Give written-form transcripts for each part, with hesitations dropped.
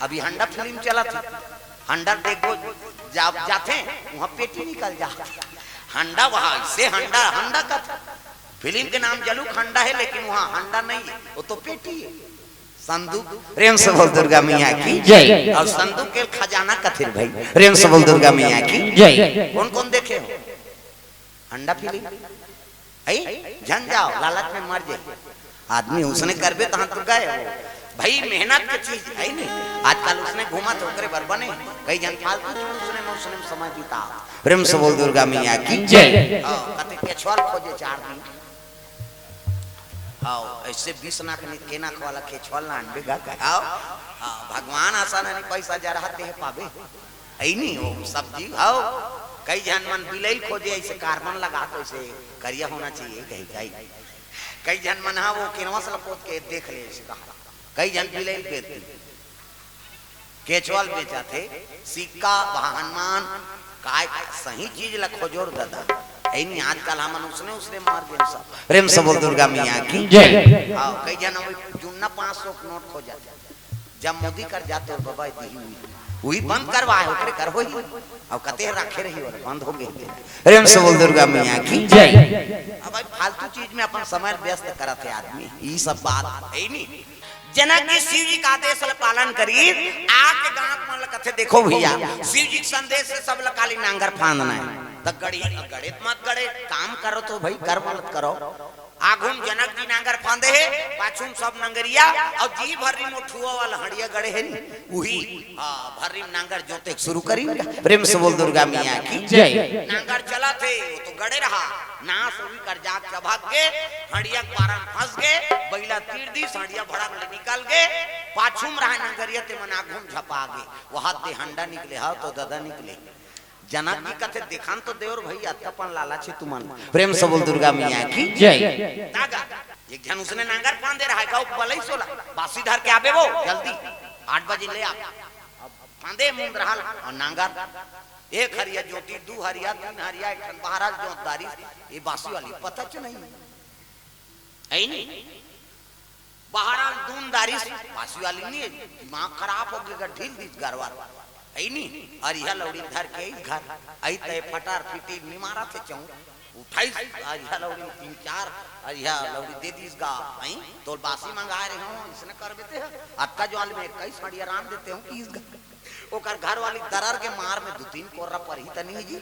अभी हंडा फिल्म चला थी, हंडा देखो जाते वहां पेटी निकल जाता, हंडा वहां से हंडा हंडा का फिल्म के नाम जलूक हंडा है, लेकिन वहां हंडा नहीं है, वो तो पेटी है। संदूक प्रेम से बोल दुर्गा मैया की जय। और संदूक के खजाना कथिर भाई, प्रेम से बोल दुर्गा मैया की जय। कौन कौन देखे हो हंडा फिल्म? जन जाओ लालच में मर जाए आदमी, उसने करबे तो तो गए भाई, मेहनत की चीज है नहीं। आजकल उसने घूमा तो करे बर बने, कई जन फालतू उसने समय बिता। प्रेम से बोल दुर्गा मैया की जय। कते केछवाल खोजे 4 दिन, आओ ऐसे 20 लाख के नाक वाला केछवाल ना अनबेगा आओ। भगवान आसान नहीं पैसा जा रहा है पावे है नहीं हो सब्जी। आओ कई जन मन बिलई खोजे, ऐसे कार्बन लगा तो ऐसे करिया होना चाहिए कहीं कई जन मन हाँ वो किनवा से लपोत के देख ले इसका। कई जन बिलई बेचते, केचवाल बेचा थे, सिक्का हनुमान काय सही चीज ला खोजोर दादा ऐनी आजकल हमन उसने मार गए सब। प्रेम से बोल दुर्गा मैया की जय। हां कई जन जुन्ना 500 नोट खोजा, जब मोदी कर जाते हो बाबा दी वही बंद करवाए ओकरे कर होई और कते रखे रही और बंद हो गए। प्रेम से बोल दुर्गा मैया की जय। अब भाई फालतू चीज में अपन समय व्यस्त करत है आदमी, ये सब बात है नहीं। जनक जी शिव जी का आदेश पालन करी, आके गांव मन कथे देखो भैया शिव जी के संदेश से सब लकाली नांगर फांदना है, तो गड़ी गड़े मत गड़े काम करो तो भाई कर मत करो। आगुम जनक जी नांगर फांदे है, पाछुम सब नंगरिया और जी भरी मोठुआ वाला हड़िया गड़े है वही भरी नांगर जोते शुरू करी। प्रेम से बोल दुर्गा मैया की जय। नांगर चला थे वो तो गड़े रहा, नास हुई कर जाग चबाग के हड़िया पारन फंस गए, बैला तीर दी हड़िया भड़क ले निकल गए, पाछुम रहा नंगरिया ते मन आगुम झपा गए, वहां ते हंडा निकले हा तो दादा निकले। जनक जी कथे दिखान तो देवर भाई अतपन लाला छे तुमन। प्रेम से बोल दुर्गा मैया की जय। दादा एक जन उसने नांगर फांदे रहा गांव पलई सोला बासी धर के आबे वो जल्दी 8 बजे ले आ फांदे मुंद रहा और नांगर एक हरिया ज्योति 2 हरिया 3 हरिया एक महाराज जोतदारी ये बासी वाली पता च नहीं है नहीं बहारा दूनदारी बासी वाली नहीं, दिमाग खराब हो गया ढील दी गरवार ऐनी अरिया लौड़ी धर के घर आई तय फटार पीटी निमारा थे चौ उठाई अरिया लौड़ी 3-4 अरिया लौड़ी दे दीस गा आई तो बासी मंगा रहे हो इसने कर देते हैं अक्का ज्वाल में 21 हड़िया राम देते हूं 30 ओकर घर वाली दरार के मार में 2-3 कोर्रा पर ही तनी जी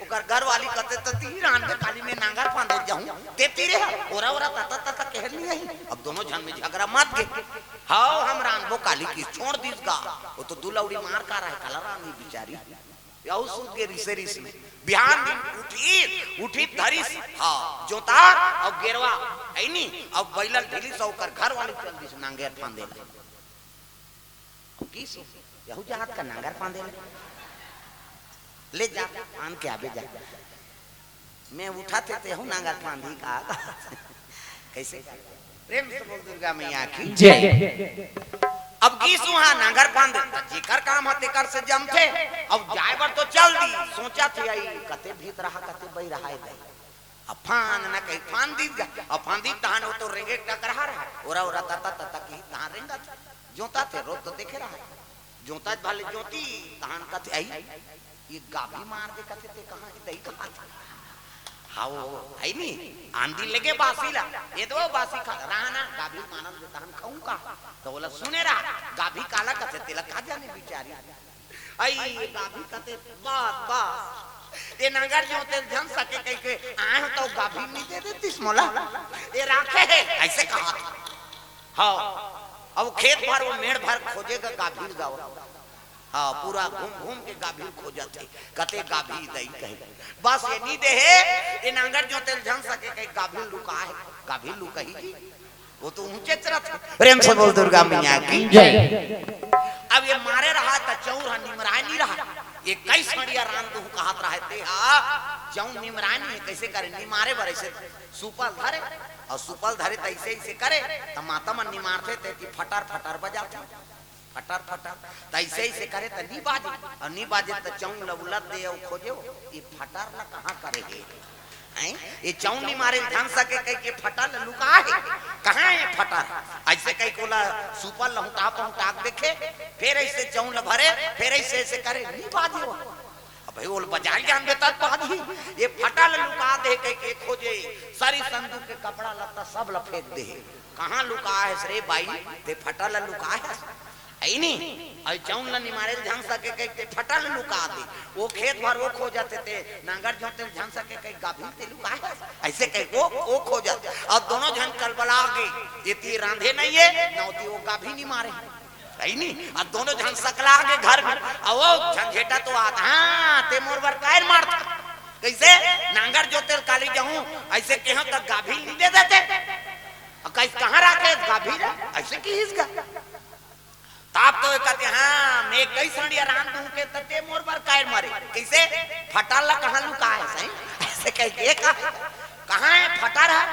ओकर घर वाली कते त 3 रान के खाली में नांगर फांदे जाऊं ते तीरे ओरा ओरा तता कहली नहीं। अब दोनों जन में झगड़ा मत के हां हम रान वो काली की छोड़ दीस गा वो तो दुलौड़ी मार का रहा कला रानी बेचारी याऊ सुन के रिसे बिहान दिन उठी धरी हां जोता और गेरवा ऐनी अब बैला ढीली सौ कर घर वाली चल दिस नांगर फांदे की यहू जहाज का नांगर फांदे ले जा फांद के आबे जा मैं उठाते थे हूं नांगर फांदी का कैसे। प्रेम से बोल दुर्गा मैया की जय। अब की सुहा नांगर फांद जेकर काम हते कर से जम थे अब जाए बर तो चल दी सोचा थे आई कते भीत रहा कते बई रहा है अब फांद ना कहीं फांद दी अब फांदी तहान वो तो रेंगे टकरा रहा ओरा ओरा तता की तहां रेंगा जोता थे रोज तो देखे रहा जोता भले जोती तहान कथे आई ये गाभी मार दे कथे ते कहां की दई कहां हाओ आई नहीं आंधी लगे बासीला ये तो बासी खा रहा ना गाभी मानन दे तहान खाऊं का तो बोला सुने रहा गाभी काला कथे तेला खा जाने बेचारी आई ये गाभी कथे बात ये नांगर जोते जन सके कहीं के आए तो गाभी नहीं दे देतीस मोला ये राखे है ऐसे कहा हां अब खेत भर वो मेड़ भर खोजेगा गाभीर गाँव हाँ पूरा घूम के गाभीर खोजा थे कते गाभी दई कहे बस ये नहीं दे है ये नांगर जो तेल झन सके कहीं गाभीर लुका है गाभीर लुका ही वो तो ऊंचे चरत। प्रेम से बोल दुर्गा मैया की जय। अब ये मारे रहा त चौर निमराय नहीं रहा ये कई सड़िया राम तो कहत रहे थे चौ निमराय नहीं कैसे करे निमारे बर ऐसे सुपल धरे और सुपल धरे तैसे ऐसे करे त माता मन निमारते थे कि फटार फटार बजाते फटार फटार तैसे ऐसे करे त नी बाजे और नी बाजे त चौं लवलत दे और खोजे ये फटार ला कहां करे है ये चौनी मारे ढंग सके कह के फटल लुका है कहाँ है फटल ऐसे कहीं कोला सुपर लहुटा पहुंटा देखे फिर ऐसे चौन भरे फिर ऐसे ऐसे करे नहीं बाजी हो भाई वो बजाई जान देता बाजी ये फटल लुका दे कह के खोजे सारी संदूक के कपड़ा लत्ता सब लफेक दे कहाँ लुका है रे भाई ते फटल लुका है आई नहीं आई चौन लनी मारे झंग सके कई फटल लुका दे वो खेत भर वो खो जाते थे नांगर जोते झंग सके कई गाभी ते लुका है ऐसे कई वो खो जाते अब दोनों झन कलबला गए ये रांधे नहीं है नौती वो गाभी नहीं मारे आई नहीं अब दोनों झन सकला गए घर में अब वो झंझेटा तो आता हां ते मोर बर कायर मारता कैसे नांगर जोते काली जाऊं ऐसे केहो तक गाभी नहीं दे देते अब कैसे कहां रखे गाभी ऐसे की इसका ताप तो कहते हाँ मैं कई सड़िया राम दूं के तते मोर पर कायर मारे कैसे फटाला कहां लुका है सही ऐसे कह के कहां है फटार है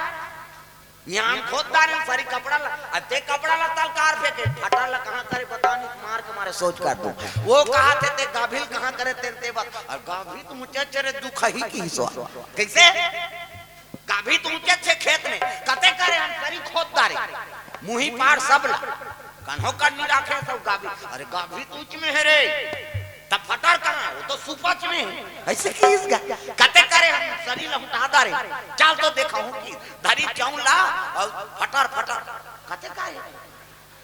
यहां खोददार सारी कपड़ा अते कपड़ा ला तलकार फेंके फटाला कहां करे बता नहीं मार के मारे सोच कर दूं वो कहा थे गाभिल कहां करे ते बात और गाभी तो मुझे चरे दुख ही की सो कैसे गाभी तो मुझे छे खेत में कते करे हम सारी खोददार मुही पार सबला कन्हो कर नहीं रखे सब गाभी अरे गाभी तो उच में है रे तब फटार कहां वो तो सुपच में है ऐसे की इसका कते करे हम शरीर हटा दारे चल तो देखा हूं कि धरी चौला और फटार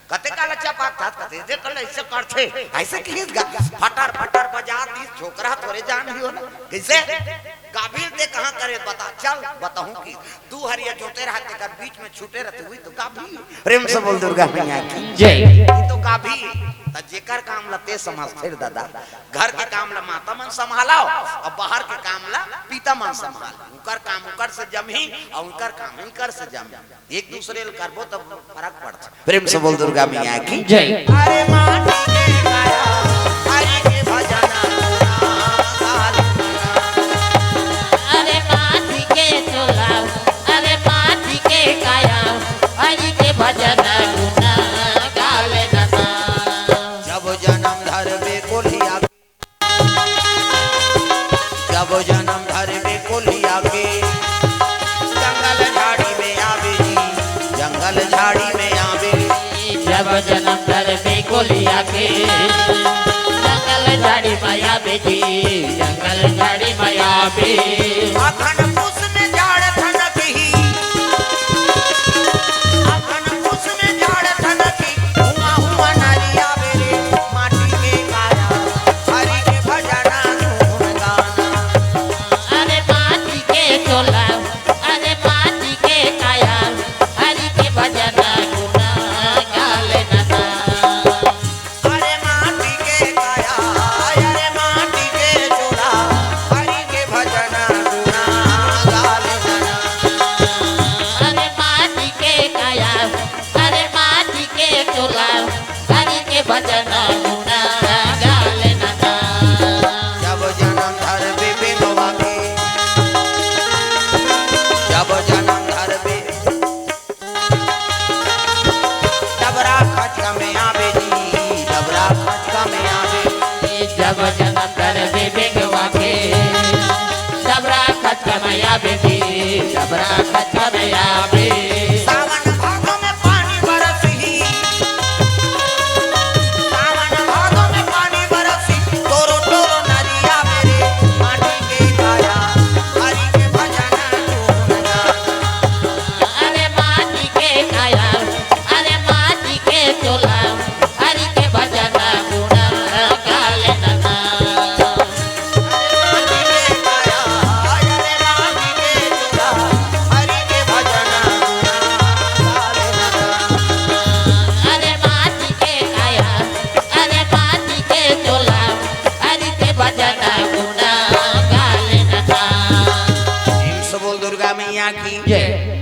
कते का लच्चा पाक था कते जे कल ऐसे करथे ऐसे की इसका फटार बजा दी छोकरा थोड़े जान ही हो ना कैसे गाभी दे कहां करे बता चल बताऊं कि तू हरिया जोते रहते कर बीच में छूटे रहते हुई तो गाभी प्रेम से बोल दुर्गा मैया की जय ये तो गाभी त जेकर काम लते समझ फिर दादा घर के काम ला माता मन संभालाओ और बाहर के काम ला पिता मन संभाल उनकर काम उनकर से जमी और उनकर काम इनकर से जम एक दूसरे ले करबो तब फर्क पड़ता प्रेम से बोल दुर्गा मैया की जय अरे माटी के गाया हरि के भजना अरे माटी के चोलाओ अरे माटी के गाया हरि के भजना गुना गावे नना जब जन्म धरबे कोलिया जब जन्म धरबे कोलिया के जंगल झाड़ी में आवे जी जंगल झाड़ी में आवे जब जन्म धरबे कोलिया के जंगल झाड़ी में आवे जी जंगल झाड़ी में आवे अखन पुस में झाड़ थनक ही अखन पुस में झाड़ थनक ही हुआ नारिया बेरे माटी के गाया हरि के भजना धूम गाना अरे माटी के चोलाओ अरे माटी के काया हरि के भजना गुना गावे नना अरे माटी के गाया अरे माटी के चोला हरि के भजना गुना गावे नना अरे माटी के काया अरे माटी के चोलाओ हरि के भजना गुना गावे नना जब जन्म धरबे बेनवा के जब जन्म धरबे डबरा खचका में आवे जी डबरा खचका में आवे जब जन्म करबे बेगवा के डबरा खचका में आवे जी डबरा खचका में आवे सावन भादो में पानी बरसी सावन भादो में पानी बरसी तोरो तोरो नदिया मेरे माटी के गाया हरि के भजना धूम गाना अरे माटी के काया अरे माटी के चोला हरि के भजना गुना गाले नना माटी के गाया अरे माटी के चूड़ा हरि के भजना गुना गावे नना अरे माटी के काया अरे माटी के चोला हरि के भजना गुना गाले नना सब बोल दुर्गा मैया की जय